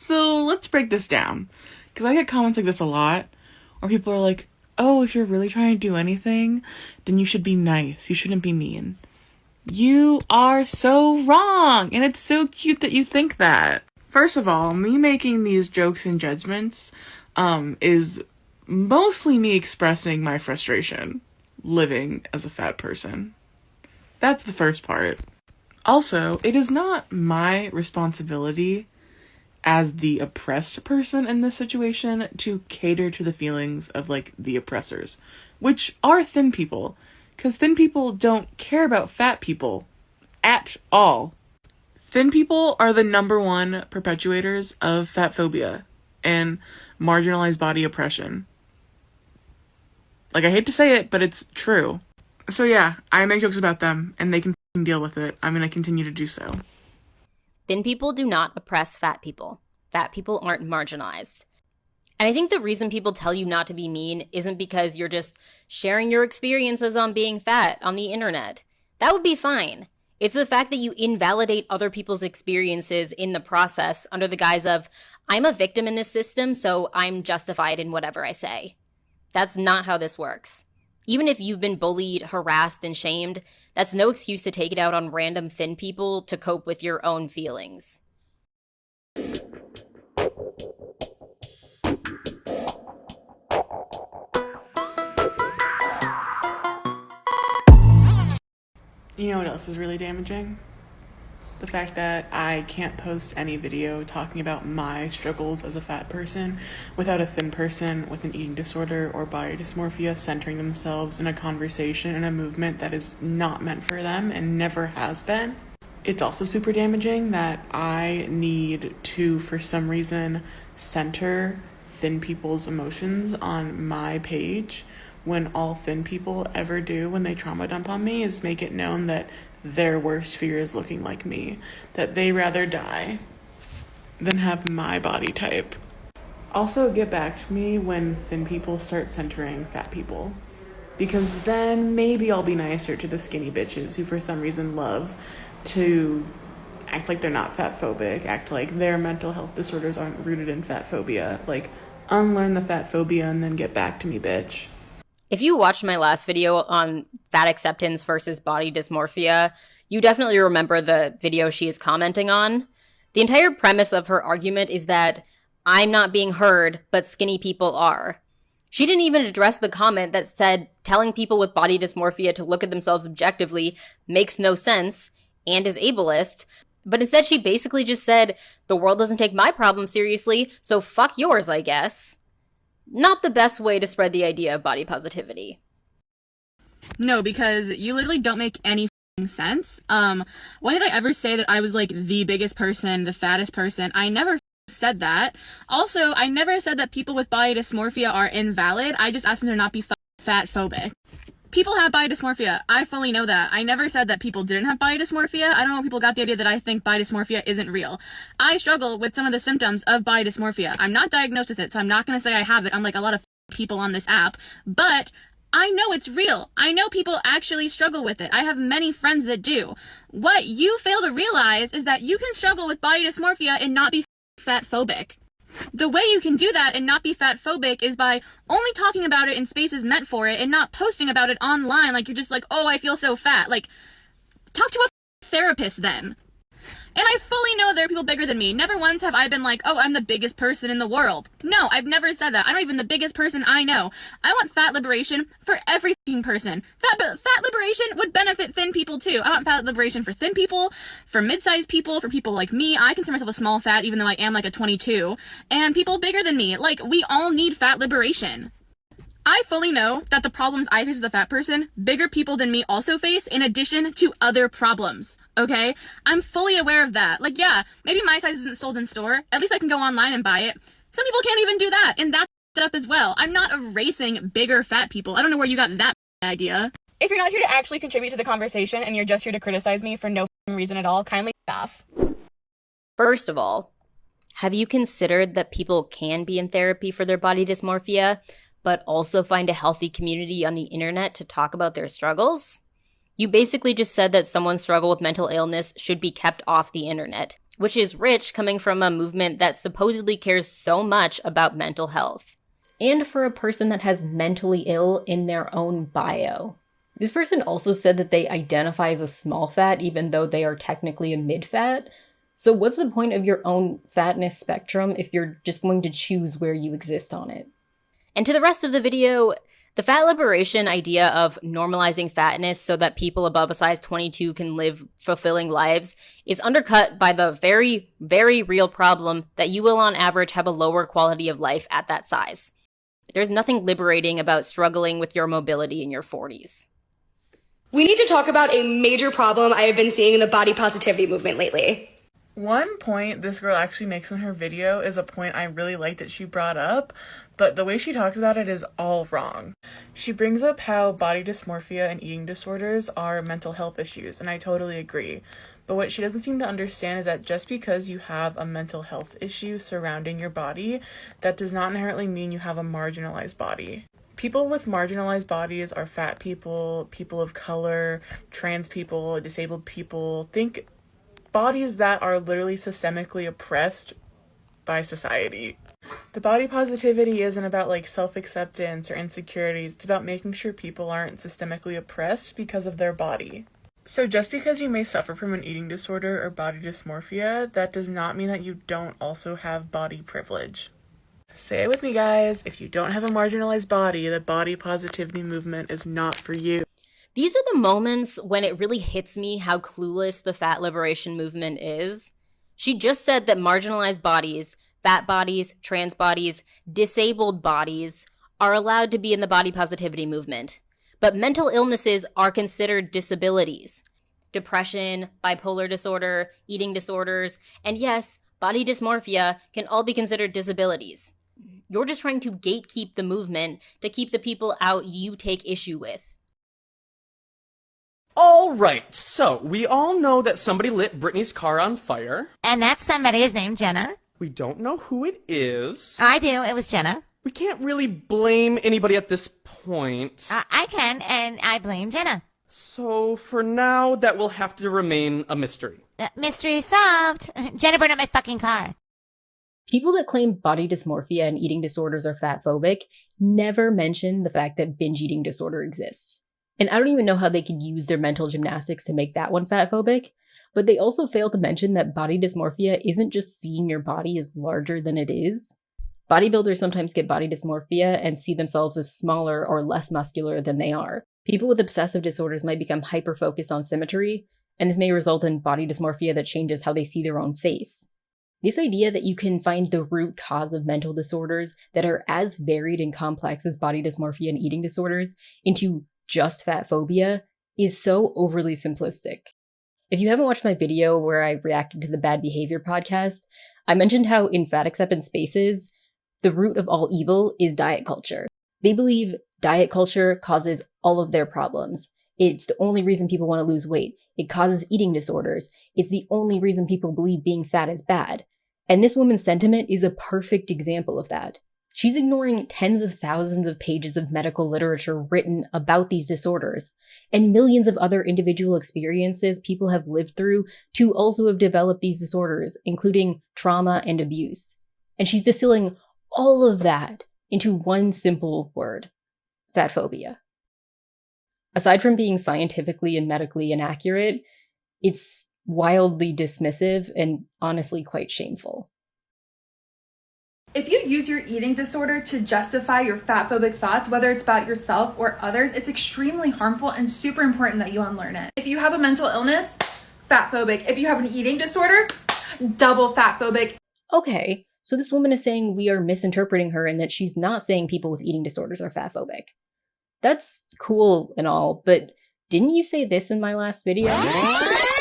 So let's break this down, because I get comments like this a lot, where people are like, oh, if you're really trying to do anything, then you should be nice. You shouldn't be mean. You are so wrong, and it's so cute that you think that. First of all, me making these jokes and judgments is mostly me expressing my frustration living as a fat person. That's the first part. Also, it is not my responsibility as the oppressed person in this situation to cater to the feelings of, like, the oppressors, which are thin people, because thin people don't care about fat people at all. Thin people are the number one perpetuators of fat phobia and marginalized body oppression. Like, I hate to say it, but it's true. So yeah, I make jokes about them, and they can deal with it. I'm gonna continue to do so. Thin people do not oppress fat people. Fat people aren't marginalized. And I think the reason people tell you not to be mean isn't because you're just sharing your experiences on being fat on the internet. That would be fine. It's the fact that you invalidate other people's experiences in the process under the guise of, I'm a victim in this system, so I'm justified in whatever I say. That's not how this works. Even if you've been bullied, harassed, and shamed, that's no excuse to take it out on random thin people to cope with your own feelings. You know what else is really damaging? The fact that I can't post any video talking about my struggles as a fat person without a thin person with an eating disorder or body dysmorphia centering themselves in a conversation and a movement that is not meant for them and never has been. It's also super damaging that I need to, for some reason, center thin people's emotions on my page when all thin people ever do when they trauma dump on me is make it known that their worst fear is looking like me, that they rather die than have my body type. Also, get back to me when thin people start centering fat people, because then maybe I'll be nicer to the skinny bitches who for some reason love to act like they're not fat phobic, act like their mental health disorders aren't rooted in fat phobia. Like, unlearn the fat phobia and then get back to me, bitch. If you watched my last video on fat acceptance versus body dysmorphia, you definitely remember the video she is commenting on. The entire premise of her argument is that I'm not being heard, but skinny people are. She didn't even address the comment that said telling people with body dysmorphia to look at themselves objectively makes no sense and is ableist, but instead she basically just said, the world doesn't take my problem seriously, so fuck yours, I guess. Not the best way to spread the idea of body positivity. No, because you literally don't make any sense. When did I ever say that I was like the biggest person, the fattest person? I never said that. Also, I never said that people with body dysmorphia are invalid. I just asked them to not be fat phobic. People have body dysmorphia. I fully know that. I never said that people didn't have body dysmorphia. I don't know where people got the idea that I think body dysmorphia isn't real. I struggle with some of the symptoms of body dysmorphia. I'm not diagnosed with it, so I'm not going to say I have it, unlike a lot of people on this app. But I know it's real. I know people actually struggle with it. I have many friends that do. What you fail to realize is that you can struggle with body dysmorphia and not be fat phobic. The way you can do that and not be fat phobic is by only talking about it in spaces meant for it and not posting about it online like you're just like, oh, I feel so fat. Like, talk to a therapist then. And I fully know there are people bigger than me. Never once have I been like, oh, I'm the biggest person in the world. No, I've never said that. I'm not even the biggest person I know. I want fat liberation for every person. Fat liberation would benefit thin people too. I want fat liberation for thin people, for mid-sized people, for people like me. I consider myself a small fat even though I am like a 22. And people bigger than me. Like, we all need fat liberation. I fully know that the problems I face as a fat person, bigger people than me also face in addition to other problems. Okay? I'm fully aware of that. Like, yeah, maybe my size isn't sold in store. At least I can go online and buy it. Some people can't even do that, and that's up as well. I'm not erasing bigger fat people. I don't know where you got that idea. If you're not here to actually contribute to the conversation and you're just here to criticize me for no reason at all, kindly off. First of all, have you considered that people can be in therapy for their body dysmorphia, but also find a healthy community on the internet to talk about their struggles? You basically just said that someone's struggle with mental illness should be kept off the internet. which is rich coming from a movement that supposedly cares so much about mental health. And for a person that has mentally ill in their own bio. This person also said that they identify as a small fat even though they are technically a mid-fat. So what's the point of your own fatness spectrum if you're just going to choose where you exist on it? And to the rest of the video, the fat liberation idea of normalizing fatness so that people above a size 22 can live fulfilling lives is undercut by the very, very real problem that you will on average have a lower quality of life at that size. There's nothing liberating about struggling with your mobility in your 40s. We need to talk about a major problem I have been seeing in the body positivity movement lately. One point this girl actually makes in her video is a point I really like that she brought up, but the way she talks about it is all wrong. She brings up how body dysmorphia and eating disorders are mental health issues, and I totally agree. But what she doesn't seem to understand is that just because you have a mental health issue surrounding your body, that does not inherently mean you have a marginalized body. People with marginalized bodies are fat people, people of color, trans people, disabled people. Think bodies that are literally systemically oppressed by society. The body positivity isn't about like self-acceptance or insecurities. It's about making sure people aren't systemically oppressed because of their body. So just because you may suffer from an eating disorder or body dysmorphia, that does not mean that you don't also have body privilege. Say it with me, guys. If you don't have a marginalized body, the body positivity movement is not for you. These are the moments when it really hits me how clueless the fat liberation movement is. She just said that marginalized bodies, fat bodies, trans bodies, disabled bodies are allowed to be in the body positivity movement. But mental illnesses are considered disabilities. Depression, bipolar disorder, eating disorders, and yes, body dysmorphia can all be considered disabilities. You're just trying to gatekeep the movement to keep the people out you take issue with. Alright, so we all know that somebody lit Britney's car on fire. And that somebody is named Jenna. We don't know who it is. I do, it was Jenna. We can't really blame anybody at this point. I can, and I blame Jenna. So for now, that will have to remain a mystery. Mystery solved. Jenna burned up my fucking car. People that claim body dysmorphia and eating disorders are fatphobic never mention the fact that binge eating disorder exists. And I don't even know how they could use their mental gymnastics to make that one fatphobic, but they also fail to mention that body dysmorphia isn't just seeing your body as larger than it is. Bodybuilders sometimes get body dysmorphia and see themselves as smaller or less muscular than they are. People with obsessive disorders might become hyper-focused on symmetry, and this may result in body dysmorphia that changes how they see their own face. This idea that you can find the root cause of mental disorders that are as varied and complex as body dysmorphia and eating disorders into just fat phobia is so overly simplistic. If you haven't watched my video where I reacted to the Bad Behavior podcast, I mentioned how in fat acceptance spaces, the root of all evil is diet culture. They believe diet culture causes all of their problems. It's the only reason people want to lose weight. It causes eating disorders. It's the only reason people believe being fat is bad. And this woman's sentiment is a perfect example of that. She's ignoring tens of thousands of pages of medical literature written about these disorders, and millions of other individual experiences people have lived through to also have developed these disorders, including trauma and abuse. And she's distilling all of that into one simple word: fatphobia. Aside from being scientifically and medically inaccurate, it's wildly dismissive and honestly quite shameful. If you use your eating disorder to justify your fatphobic thoughts, whether it's about yourself or others, it's extremely harmful and super important that you unlearn it. If you have a mental illness, fatphobic. If you have an eating disorder, double fatphobic. Okay, so this woman is saying we are misinterpreting her and that she's not saying people with eating disorders are fatphobic. That's cool and all, but didn't you say this in my last video?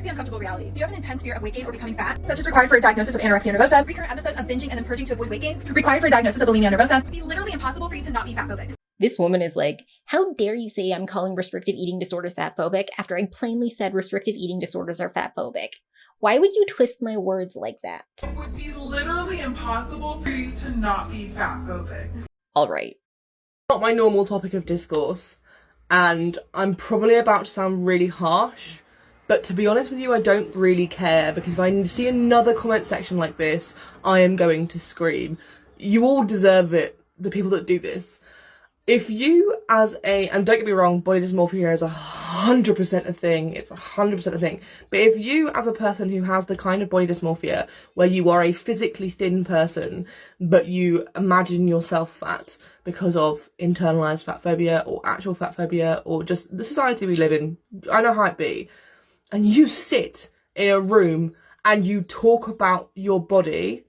The uncomfortable reality. If you have an intense fear of weight gain or becoming fat, such as required for a diagnosis of anorexia nervosa, recurrent episodes of binging and then purging to avoid weight gain, required for a diagnosis of bulimia nervosa, it would be literally impossible for you to not be fatphobic. This woman is like, how dare you say I'm calling restrictive eating disorders fatphobic after I plainly said restrictive eating disorders are fatphobic? Why would you twist my words like that? It would be literally impossible for you to not be fatphobic. Alright. Not my normal topic of discourse, and I'm probably about to sound really harsh, But to be honest with you, I don't really care, because if I see another comment section like this, I am going to scream. You all deserve it, the people that do this. If you and don't get me wrong, body dysmorphia is 100% a thing, it's 100% a thing, but if you as a person who has the kind of body dysmorphia where you are a physically thin person, but you imagine yourself fat because of internalized fat phobia or actual fat phobia or just the society we live in, I know how it be, and you sit in a room and you talk about your body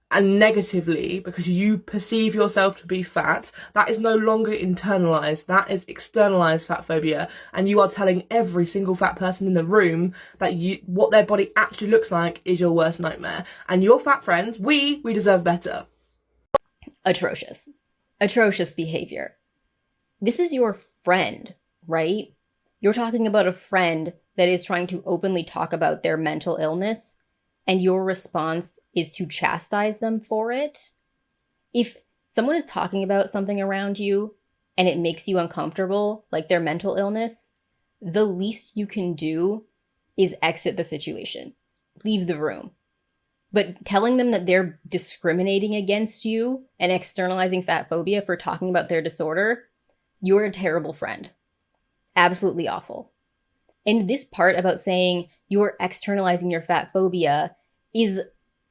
and negatively because you perceive yourself to be fat, that is no longer internalized, that is externalized fat phobia, and you are telling every single fat person in the room that what their body actually looks like is your worst nightmare. And your fat friends, we deserve better. Atrocious. Atrocious behavior. This is your friend, right? You're talking about a friend that is trying to openly talk about their mental illness, and your response is to chastise them for it. If someone is talking about something around you and it makes you uncomfortable, like their mental illness, the least you can do is exit the situation. Leave the room. But telling them that they're discriminating against you and externalizing fat phobia for talking about their disorder, you're a terrible friend. Absolutely awful. And this part about saying you're externalizing your fat phobia is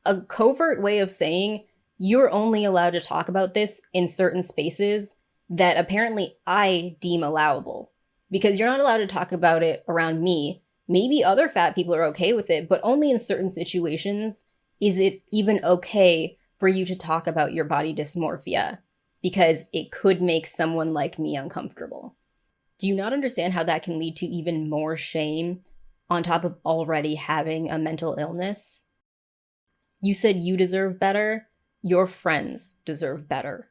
a covert way of saying you're only allowed to talk about this in certain spaces that apparently I deem allowable. Because you're not allowed to talk about it around me. Maybe other fat people are okay with it, but only in certain situations is it even okay for you to talk about your body dysmorphia, because it could make someone like me uncomfortable. Do you not understand how that can lead to even more shame on top of already having a mental illness? You said you deserve better. Your friends deserve better.